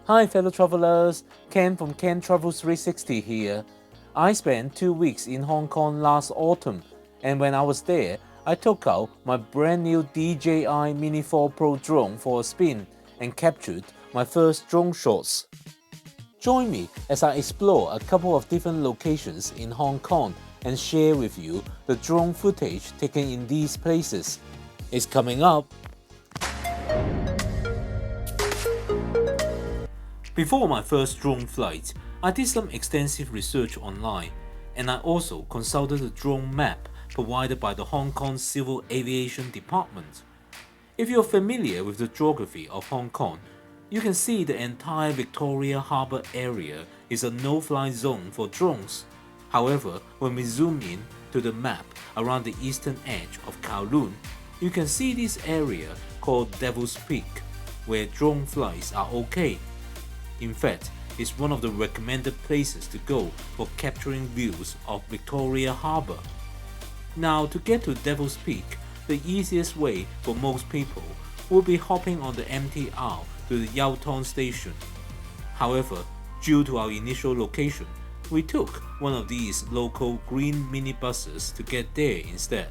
Hi fellow travelers, Ken from Ken Travels 360 here. I spent 2 weeks in Hong Kong last autumn, and when I was there, I took out my brand new DJI Mini 4 Pro drone for a spin and captured my first drone shots. Join me as I explore a couple of different locations in Hong Kong and share with you the drone footage taken in these places. It's coming up. Before my first drone flight, I did some extensive research online, and I also consulted the drone map provided by the Hong Kong Civil Aviation Department. If you're familiar with the geography of Hong Kong, you can see the entire Victoria Harbour area is a no-fly zone for drones. However, when we zoom in to the map around the eastern edge of Kowloon, you can see this area called Devil's Peak, where drone flights are okay. In fact, it's one of the recommended places to go for capturing views of Victoria Harbour. Now, to get to Devil's Peak, the easiest way for most people would be hopping on the MTR to the Yau Tong station. However, due to our initial location, we took one of these local green minibuses to get there instead.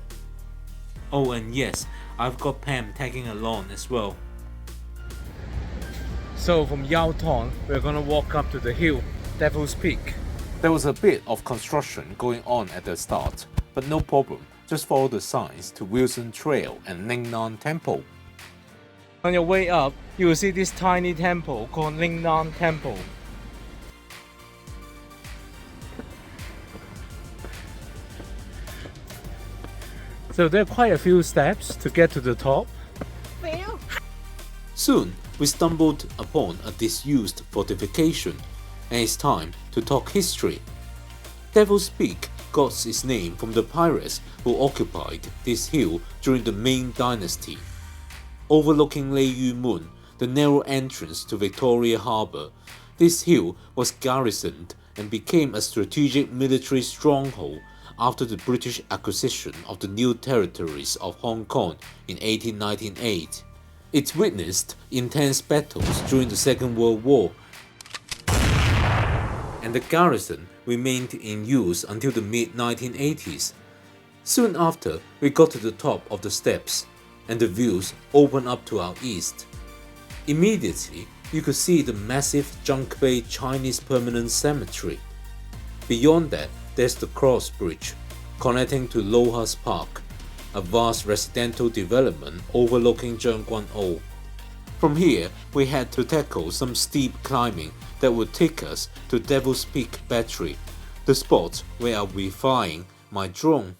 Oh, and yes, I've got Pam tagging along as well. So from Yau Tong, we're gonna walk up to the hill, Devil's Peak. There was a bit of construction going on at the start, but no problem, just follow the signs to Wilson Trail and Ning Nan Temple. On your way up, you will see this tiny temple called Ning Nan Temple. So there are quite a few steps to get to the top. Soon, we stumbled upon a disused fortification, and it's time to talk history. Devil's Peak got its name from the pirates who occupied this hill during the Ming Dynasty. Overlooking Lei Yu Mun, the narrow entrance to Victoria Harbour, this hill was garrisoned and became a strategic military stronghold after the British acquisition of the new territories of Hong Kong in 1898. It witnessed intense battles during the Second World War, and the garrison remained in use until the mid-1980s. Soon after, we got to the top of the steps, and the views opened up to our east. Immediately, you could see the massive Junk Bay Chinese Permanent Cemetery. Beyond that, there's the Cross Bridge, connecting to Lohas Park, a vast residential development overlooking Tseung Kwan O. From here, we had to tackle some steep climbing that would take us to Devil's Peak Battery, the spot where I'll be flying my drone.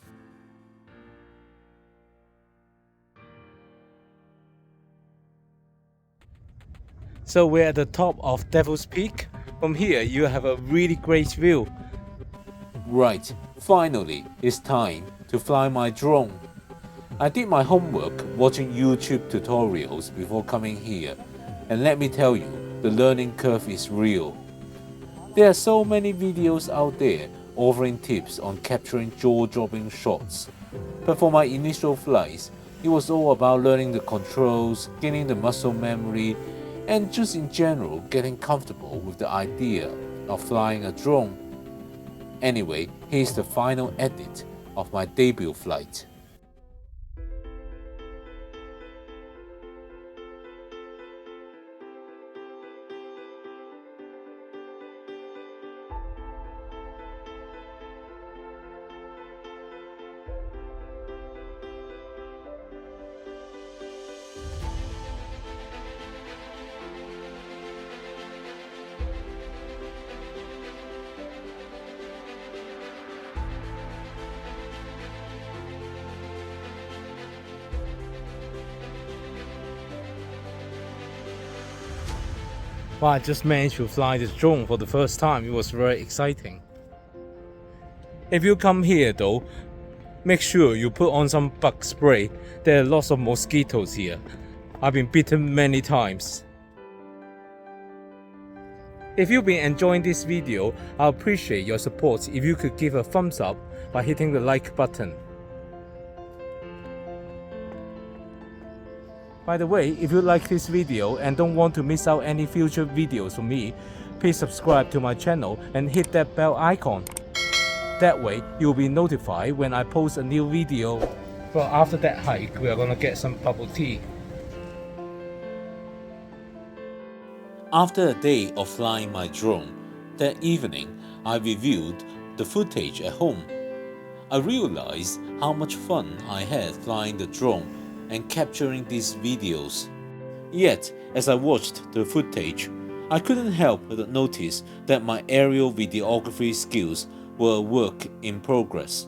So we're at the top of Devil's Peak. From here, you have a really great view. Right, finally, it's time to fly my drone. I did my homework watching YouTube tutorials before coming here, and let me tell you, the learning curve is real. There are so many videos out there offering tips on capturing jaw-dropping shots, but for my initial flights, it was all about learning the controls, gaining the muscle memory, and just in general getting comfortable with the idea of flying a drone. Anyway, here's the final edit of my debut flight. Well, I just managed to fly this drone for the first time. It was very exciting. If you come here though, make sure you put on some bug spray. There are lots of mosquitoes here. I've been bitten many times. If you've been enjoying this video, I appreciate your support if you could give a thumbs up by hitting the like button. By the way, if you like this video and don't want to miss out any future videos from me, please subscribe to my channel and hit that bell icon. That way, you'll be notified when I post a new video. Well, after that hike, we are gonna get some bubble tea. After a day of flying my drone, that evening I reviewed the footage at home. I realized how much fun I had flying the drone and capturing these videos. Yet, as I watched the footage, I couldn't help but notice that my aerial videography skills were a work in progress.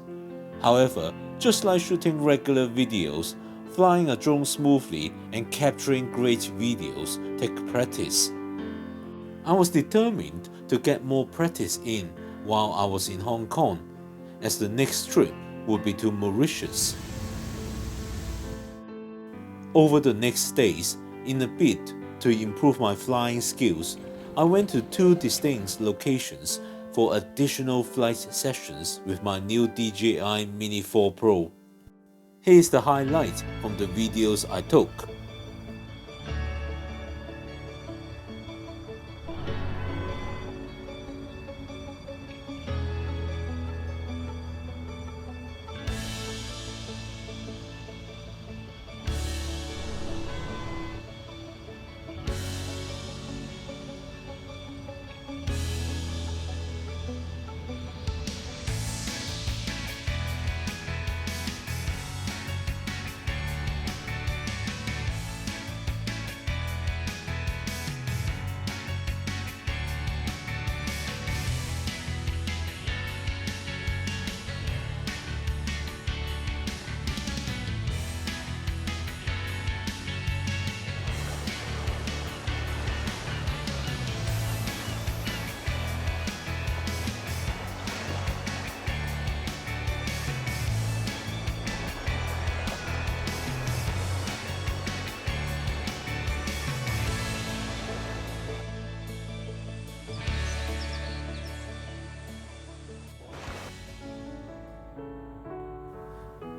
However, just like shooting regular videos, flying a drone smoothly and capturing great videos take practice. I was determined to get more practice in while I was in Hong Kong, as the next trip would be to Mauritius. Over the next days, in a bid to improve my flying skills, I went to 2 distinct locations for additional flight sessions with my new DJI Mini 4 Pro. Here's the highlight from the videos I took.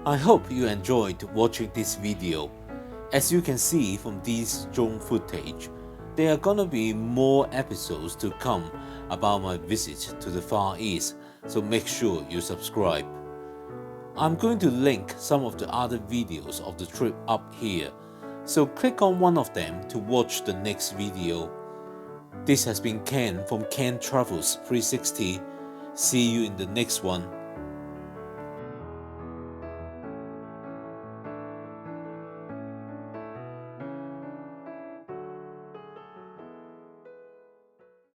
I hope you enjoyed watching this video. As you can see from this drone footage, there are gonna be more episodes to come about my visit to the Far East, so make sure you subscribe. I'm going to link some of the other videos of the trip up here, so click on one of them to watch the next video. This has been Ken from Ken Travels 360. See you in the next one.